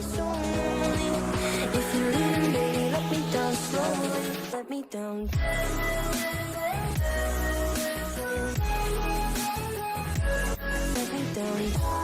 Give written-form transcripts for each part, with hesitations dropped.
so lonely. If you're leaving, baby, let me down slowly. Let me down. Let me down.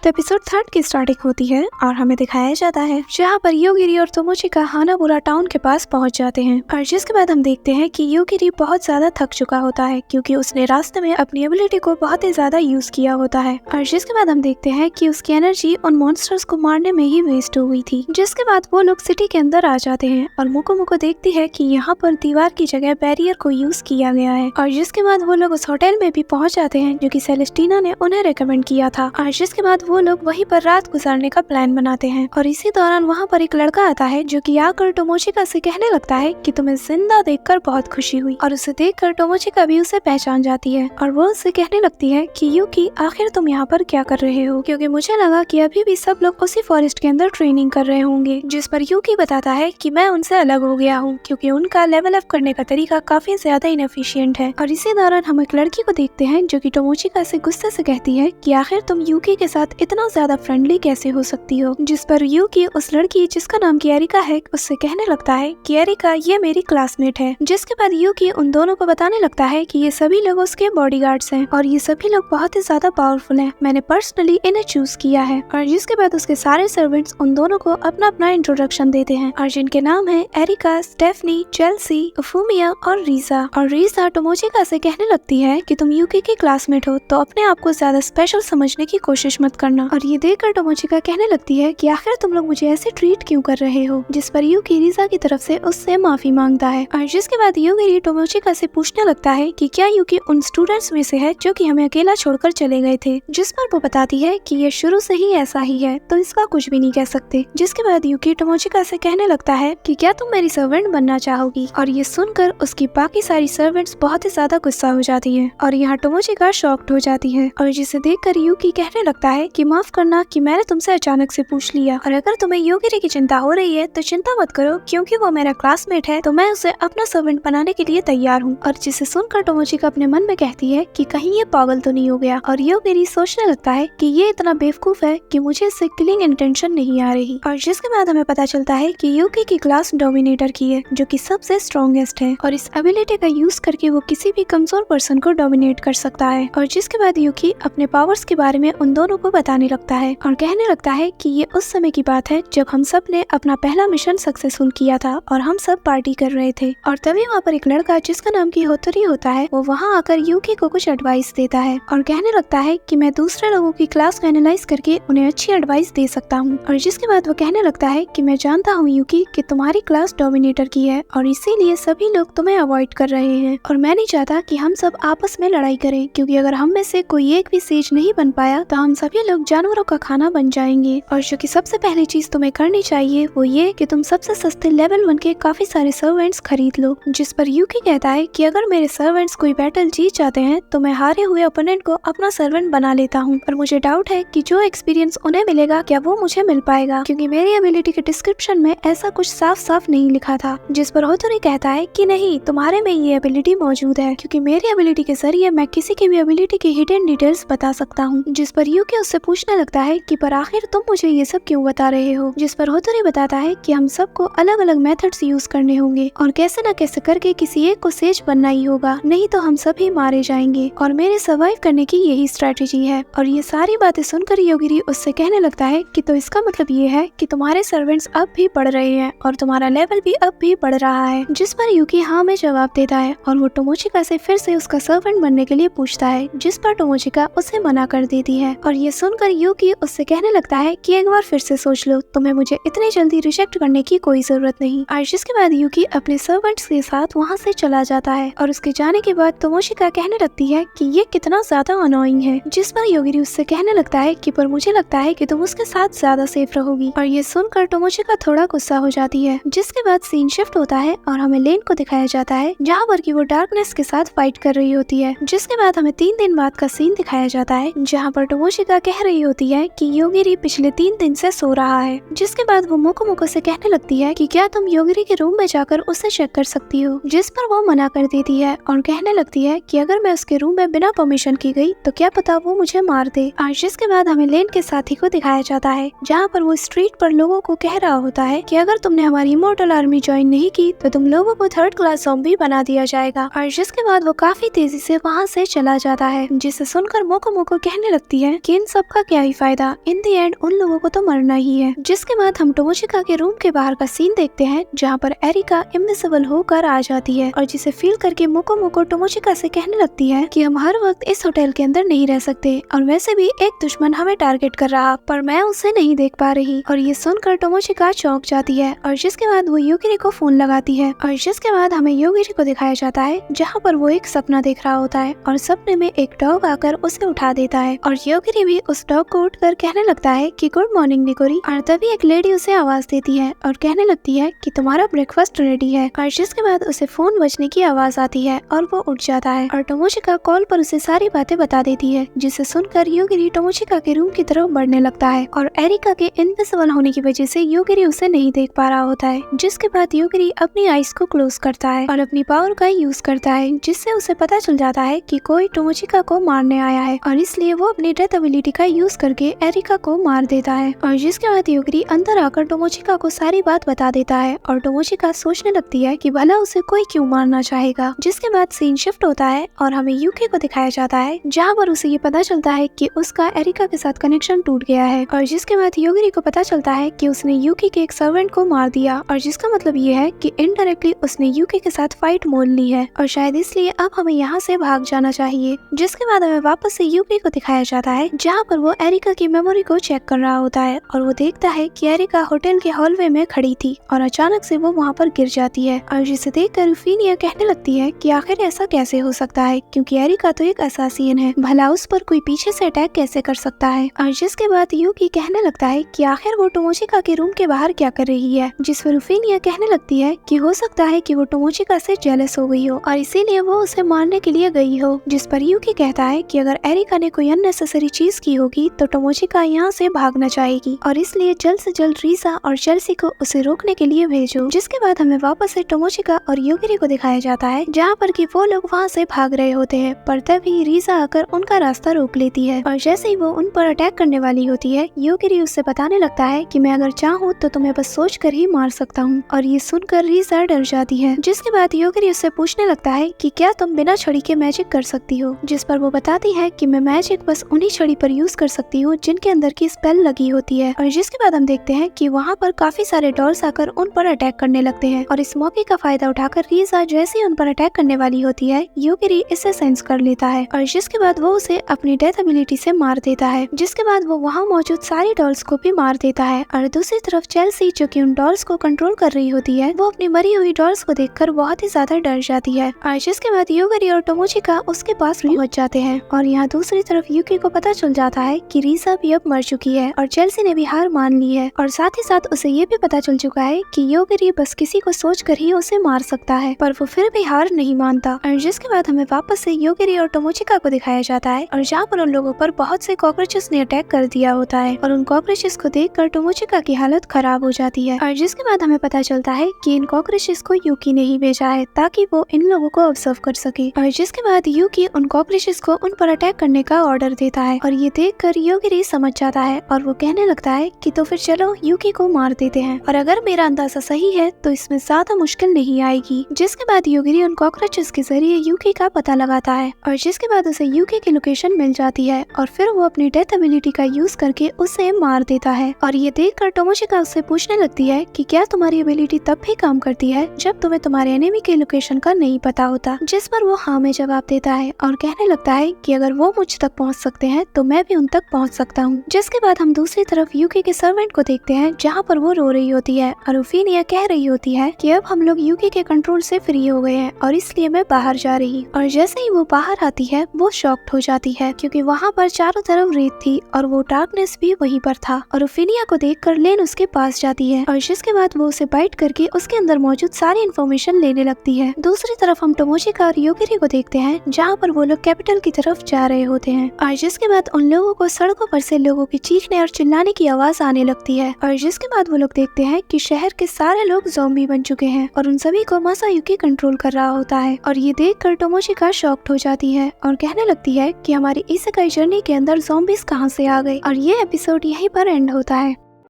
तो episode 3 की starting होती है और हमें दिखाया जाता है जहाँ पर योगिरी और तोमोचिका हानामुरा टाउन के पास पहुँच जाते हैं और जिसके बाद हम देखते हैं कि योगिरी बहुत ज्यादा थक चुका होता है क्योंकि उसने रास्ते में अपनी एबिलिटी को बहुत ही ज्यादा यूज किया होता है और जिसके बाद हम देखते हैं कि उसकी एनर्जी उन मॉन्स्टर्स को मारने में ही वेस्ट हो गई थी। जिसके बाद वो लोग सिटी के अंदर आ जाते हैं और मुको देखती है कि यहाँ पर दीवार की जगह बैरियर को यूज किया गया है और जिसके बाद वो लोग उस होटल में भी पहुँच जाते हैं जो कि सेलेस्टीना ने उन्हें रिकमेंड किया था और जिसके बाद वो लोग वहीं पर रात गुजारने का प्लान बनाते हैं और इसी दौरान वहाँ पर एक लड़का आता है जो कि आकर टोमोचिका से कहने लगता है कि तुम्हें जिंदा देखकर बहुत खुशी हुई और उसे देखकर टोमोचिका भी उसे पहचान जाती है और वो उससे कहने लगती है कि यूकी आखिर तुम यहाँ पर क्या कर रहे हो, क्योंकि मुझे लगा कि अभी भी सब लोग उसी फॉरेस्ट के अंदर ट्रेनिंग कर रहे होंगे। जिस पर यूकी बताता है कि मैं उनसे अलग हो गया हूँ क्योंकि उनका लेवल अप करने का तरीका काफी ज्यादा इनएफिशिएंट है। और इसी दौरान हम एक लड़की को देखते हैं जो कि टोमोचिका से गुस्से से कहती है कि आखिर तुम यूकी के साथ इतना ज्यादा फ्रेंडली कैसे हो सकती हो। जिस पर यूकी उस लड़की जिसका नाम एरिका है उससे कहने लगता है कि एरिका ये मेरी क्लासमेट है। जिसके बाद यूकी उन दोनों को बताने लगता है कि ये सभी लोग उसके बॉडीगार्ड्स हैं और ये सभी लोग बहुत ही ज्यादा पावरफुल हैं। मैंने पर्सनली इन्हें चूज किया है। और जिसके बाद उसके सारे सर्वेंट्स उन दोनों को अपना अपना इंट्रोडक्शन देते हैं और जिनके नाम है एरिका, स्टेफनी, चेल्सी, उफुमिया और रीजा। और रीजा टोमोचिका से कहने लगती है कि तुम यूकी की क्लासमेट हो तो अपने आप को ज्यादा स्पेशल समझने की कोशिश मत करना। और ये देखकर टोमोचिका कहने लगती है कि आखिर तुम लोग मुझे ऐसे ट्रीट क्यों कर रहे हो। जिस पर यूकी रीजा की तरफ से उससे माफी मांगता है और जिसके बाद यूकी टोमोचिका से पूछने लगता है कि क्या यूकी उन स्टूडेंट्स में से है जो कि हमें अकेला छोड़कर चले गए थे। जिस पर वो बताती है कि ये शुरू से ही ऐसा ही है तो इसका कुछ भी नहीं कह सकते। जिसके बाद यूकी टोमोचिका से कहने लगता है कि क्या तुम मेरी सर्वेंट बनना चाहोगी। और ये सुनकर उसकी बाकी सारी सर्वेंट्स बहुत ही ज्यादा गुस्सा हो जाती है और यहाँ टोमोचिका शॉक्ड हो जाती है और जिसे देखकर यूकी कहने लगता है कि माफ करना कि मैंने तुमसे अचानक से पूछ लिया और अगर तुम्हें योगिरी की चिंता हो रही है तो चिंता मत करो क्योंकि वो मेरा क्लासमेट है तो मैं उसे अपना सर्वेंट बनाने के लिए तैयार हूँ। और जिसे सुनकर टोमोचिका अपने मन में कहती है कि कहीं ये पागल तो नहीं हो गया और योगिरी सोचने लगता है कि ये इतना बेवकूफ है कि मुझे इससे किलिंग इंटेंशन नहीं आ रही। और जिसके बाद हमें पता चलता है कि यूकी की क्लास डोमिनेटर की है जो कि सबसे स्ट्रॉन्गेस्ट है और इस एबिलिटी का यूज करके वो किसी भी कमजोर पर्सन को डोमिनेट कर सकता है। और जिसके बाद यूकी अपने पावर्स के बारे में उन दोनों को बताने लगता है और कहने लगता है कि ये उस समय की बात है जब हम सब ने अपना पहला मिशन सक्सेसफुल किया था और हम सब पार्टी कर रहे थे। और तभी वहाँ पर एक लड़का जिसका नाम की होतरी होता है वो वहाँ आकर यूकी को कुछ एडवाइस देता है और कहने लगता है कि मैं दूसरे लोगों की क्लास को एनालाइज करके उन्हें अच्छी एडवाइस दे सकता हूँ। और जिसके बाद वो कहने लगता है कि मैं जानता हूँ यूकी कि तुम्हारी क्लास डोमिनेटर की है और इसीलिए सभी लोग तुम्हें अवॉइड कर रहे हैं और मैं नहीं चाहता कि हम सब आपस में लड़ाई करें क्योंकि अगर हम में से कोई एक भी सेज नहीं बन पाया तो हम सभी लोग जानवरों का खाना बन जाएंगे। और जो कि सबसे पहली चीज तुम्हें करनी चाहिए वो ये कि तुम सबसे सस्ते लेवल 1 के काफी सारे सर्वेंट्स खरीद लो। जिस पर यूकी कहता है कि अगर मेरे सर्वेंट्स कोई बैटल जीत जाते हैं तो मैं हारे हुए ओपोनेंट को अपना सर्वेंट बना लेता हूँ। पर मुझे डाउट है कि जो एक्सपीरियंस उन्हें मिलेगा क्या वो मुझे मिल पाएगा क्योंकि मेरी एबिलिटी के डिस्क्रिप्शन में ऐसा कुछ साफ साफ नहीं लिखा था। जिस पर होतरी कहता है कि नहीं, तुम्हारे में ये एबिलिटी मौजूद है क्योंकि मेरी एबिलिटी के जरिए मैं किसी की भी एबिलिटी की हिडन डिटेल्स बता सकता हूँ। जिस पर यूकी उससे पूछने लगता है कि पर आखिर तुम मुझे ये सब क्यों बता रहे हो। जिस पर होतरी बताता है कि हम सबको अलग अलग मेथड्स यूज करने होंगे और कैसे न कैसे करके किसी एक को सेज बनना ही होगा, नहीं तो हम सभी मारे जाएंगे और मेरे सर्वाइव करने की यही स्ट्रेटेजी है। और ये सारी बातें सुनकर योगिरी उससे कहने लगता है कि तो इसका मतलब ये है कि तुम्हारे सर्वेंट्स अब भी बढ़ रहे हैं और तुम्हारा लेवल भी अब भी बढ़ रहा है। जिस पर यूकी हाँ में जवाब देता है और वो टोमोचिका से फिर से उसका सर्वेंट बनने के लिए पूछता है जिस पर टोमोचिका उसे मना कर देती है। और ये सुनकर यूकी उससे कहने लगता है कि एक बार फिर से सोच लो, तुम्हें मुझे इतनी जल्दी रिजेक्ट करने की कोई जरूरत नहीं। और जिसके बाद यूकी अपने सर्वेंट्स के साथ वहाँ से चला जाता है और उसके जाने के बाद टोमोचिका कहने लगती है कि ये कितना ज्यादा अनोइंग है। जिस पर योगिरी उससे कहने लगता है कि पर मुझे लगता है कि तुम उसके साथ ज्यादा सेफ रहोगी। और ये सुनकर टोमोचिका थोड़ा गुस्सा हो जाती है। जिसके बाद सीन शिफ्ट होता है और हमें लेन को दिखाया जाता है जहाँ पर कि वो डार्कनेस के साथ फाइट कर रही होती है। जिसके बाद हमें 3 दिन बाद का सीन दिखाया जाता है जहाँ पर टोमोचिका कह कह रही होती है कि योगिरी पिछले 3 दिन से सो रहा है। जिसके बाद वो मोको से कहने लगती है कि क्या तुम योगिरी के रूम में जाकर उसे चेक कर सकती हो, जिस पर वो मना कर देती है और कहने लगती है कि अगर मैं उसके रूम में बिना परमिशन की गई तो क्या पता वो मुझे मार दे। और जिसके बाद हमें लेन के साथी को दिखाया जाता है, जहाँ पर वो स्ट्रीट पर लोगों को कह रहा होता है कि अगर तुमने हमारी इमॉर्टल आर्मी ज्वाइन नहीं की तो तुम लोगों को 3rd क्लास ज़ॉम्बी बना दिया जाएगा। और जिसके बाद वो काफी तेजी से वहाँ से चला जाता है, जिसे सुनकर मोको कहने लगती है कि इन सब का क्या ही फायदा, इन दी एंड उन लोगों को तो मरना ही है। जिसके बाद हम टोमोचिका के रूम के बाहर का सीन देखते हैं, जहाँ पर एरिका इनविजिबल होकर आ जाती है और जिसे फील करके मोको टोमोचिका से कहने लगती है कि हम हर वक्त इस होटल के अंदर नहीं रह सकते और वैसे भी एक दुश्मन हमें टारगेट कर रहा, पर मैं उसे नहीं देख पा रही। और ये सुनकर टोमोचिका चौंक जाती है और जिसके बाद वो योगिरी को फोन लगाती है और जिसके बाद हमें योगिरी को दिखाया जाता है, जहाँ पर वो एक सपना देख रहा होता है और सपने में एक डॉग आकर उसे उठा देता है और योगिरी भी उस डॉग को उठकर कहने लगता है कि गुड मॉर्निंग निकोरी। और तभी एक लेडी उसे आवाज देती है और कहने लगती है कि तुम्हारा ब्रेकफास्ट रेडी है। और जिसके बाद उसे फोन बजने की आवाज आती है और वो उठ जाता है और टोमोचिका कॉल पर उसे सारी बातें बता देती है, जिसे सुनकर योगिरी टोमोचिका के रूम की तरफ बढ़ने लगता है और एरिका के इनविजिबल होने की वजह से योगिरी उसे नहीं देख पा रहा होता है। जिसके बाद योगिरी अपनी आईज को क्लोज करता है और अपनी पावर का यूज करता है, जिससे उसे पता चल जाता है कि कोई टोमोचिका को मारने आया है और इसलिए वो अपनी डेथ एबिलिटी का यूज करके एरिका को मार देता है। और जिसके बाद योगिरी अंदर आकर टोमोचिका को सारी बात बता देता है और टोमोचिका सोचने लगती है कि भला उसे कोई क्यों मारना चाहेगा। जिसके बाद सीन शिफ्ट होता है और हमें यूकी को दिखाया जाता है, जहाँ पर उसे ये पता चलता है कि उसका एरिका के साथ कनेक्शन टूट गया है। और जिसके बाद योगिरी को पता चलता है कि उसने यूकी के एक सर्वेंट को मार दिया और जिसका मतलब ये है कि इनडायरेक्टली उसने यूकी के साथ फाइट मोल ली है और शायद इसलिए अब हमें यहाँ से भाग जाना चाहिए। जिसके बाद हमें वापस से यूकी को दिखाया जाता है, जहाँ पर वो एरिका की मेमोरी को चेक कर रहा होता है और वो देखता है कि एरिका होटल के हॉलवे में खड़ी थी और अचानक से वो वहाँ पर गिर जाती है और जिसे देखकर यूफीनिया कहने लगती है कि आखिर ऐसा कैसे हो सकता है, क्योंकि एरिका तो एक असासिन है, भला उस पर कोई पीछे से अटैक कैसे कर सकता है। और जिसके बाद यूकी कहने लगता है कि आखिर वो टोमोचिका के रूम के बाहर क्या कर रही है, जिस पर यूफीनिया कहने लगती है कि हो सकता है कि वो टोमोचिका से जेलस हो गई हो और इसीलिए वो उसे मारने के लिए गई हो। जिस पर यूकी कहता है कि अगर एरिका ने कोई अननेसेसरी चीज की होगी तो टोमोचिका यहाँ से भागना चाहेगी और इसलिए जल्द से जल्द रीसा और चेल्सी को उसे रोकने के लिए भेजो। जिसके बाद हमें वापस से टोमोचिका और योगिरी को दिखाया जाता है, जहाँ पर कि वो लोग वहाँ से भाग रहे होते हैं, पर तभी रीसा आकर उनका रास्ता रोक लेती है और जैसे ही वो उन पर अटैक करने वाली होती है, योगिरी उससे बताने लगता है कि मैं अगर चाहूँ तो तुम्हें बस सोच कर ही मार सकता हूँ। और ये सुनकर रीसा डर जाती है। जिसके बाद योगिरी उससे पूछने लगता है कि क्या तुम बिना छड़ी के मैजिक कर सकती हो, जिस पर वो बताती है कि मैं मैजिक बस उन्हीं छड़ी पर यूज कर सकती हूँ जिनके अंदर की स्पेल लगी होती है। और जिसके बाद हम देखते हैं कि वहाँ पर काफी सारे डॉल्स आकर उन पर अटैक करने लगते हैं और इस मौके का फायदा उठाकर रीसा जैसे ही उन पर अटैक करने वाली होती है, योगिरी इसे सेंस कर लेता है और जिसके बाद वो उसे अपनी डेथ एबिलिटी से मार देता है। जिसके बाद वो वहाँ मौजूद सारी डॉल्स को भी मार देता है और दूसरी तरफ चेल्सी, जो कि उन डॉल्स को कंट्रोल कर रही होती है, वो अपनी मरी हुई डॉल्स को देखकर बहुत ही ज्यादा डर जाती है। और जिसके बाद योगिरी और टोमोचिका उसके पास पहुंच जाते हैं और यहाँ दूसरी तरफ यूकी को पता चल जाता है कि रीसा भी अब मर चुकी है और चेल्सी ने भी हार मान ली है और साथ ही साथ उसे ये भी पता चल चुका है कि योगिरी बस किसी को सोच कर ही उसे मार सकता है, पर वो फिर भी हार नहीं मानता। और जिसके बाद हमें वापस से योगिरी और टोमोचिका को दिखाया जाता है और जहाँ पर उन लोगों पर बहुत से कॉकरोचेस ने अटैक कर दिया होता है और उन कॉकरोचेस को देखकर टोमोचिका की हालत खराब हो जाती है। और जिसके बाद हमें पता चलता है कि इन कॉकरोचेस को यूकी ने ही भेजा है ताकि वो इन लोगों को ऑब्जर्व कर सके। और जिसके बाद यूकी उन कॉकरोचेस को उन पर अटैक करने का ऑर्डर देता है और ये देखकर योगिरी समझ जाता है और वो कहने लगता है कि तो फिर चलो यूकी को मार देते हैं और अगर मेरा अंदाजा सही है तो इसमें ज्यादा मुश्किल नहीं आएगी। जिसके बाद योगिरी उन कॉकरोचेस के जरिए यूकी का पता लगाता है और जिसके बाद उसे यूकी की लोकेशन मिल जाती है और फिर वो अपनी डेथ एबिलिटी का यूज करके उसे मार देता है। और ये देखकर टोमोचिका उससे पूछने लगती है कि क्या तुम्हारी एबिलिटी तब भी काम करती है जब तुम्हें तुम्हारे एनिमी की लोकेशन का नहीं पता होता, जिस पर वो हाँ में जवाब देता है और कहने लगता है कि अगर वो मुझ तक पहुंच सकते हैं तो मैं भी उन तक पहुंच सकता हूं। जिसके बाद हम दूसरी तरफ यूकी के सर्वेंट को देखते हैं, जहां पर वो रो रही होती है और यूफीनिया कह रही होती है कि अब हम लोग यूकी के कंट्रोल से फ्री हो गए हैं और इसलिए मैं बाहर जा रही। और जैसे ही वो बाहर आती है वो शॉक्ड हो जाती है क्योंकि वहाँ पर चारों तरफ रेत थी और वो डार्कनेस भी वहीं पर था। और यूफीनिया को देखकर लेन उसके पास जाती है और जिसके बाद वो उसे बाइट करके उसके अंदर मौजूद सारी इन्फॉर्मेशन लेने लगती है। दूसरी तरफ हम टोमोचिका और योगिरी को देखते हैं, जहाँ पर वो लोग कैपिटल की तरफ जा रहे होते हैं और जिसके बाद उन लोगों लोगों को सड़कों पर से लोगों की चीखने और चिल्लाने की आवाज आने लगती है और जिसके बाद वो लोग देखते हैं कि शहर के सारे लोग ज़ॉम्बी बन चुके हैं और उन सभी को मासायुकी कंट्रोल कर रहा होता है। और ये देखकर टोमोशिका शॉक्ड हो जाती है और कहने लगती है कि हमारी इसेकाई जर्नी के अंदर ज़ॉम्बीज कहाँ से आ गए। और ये एपिसोड यहीं पर एंड होता है।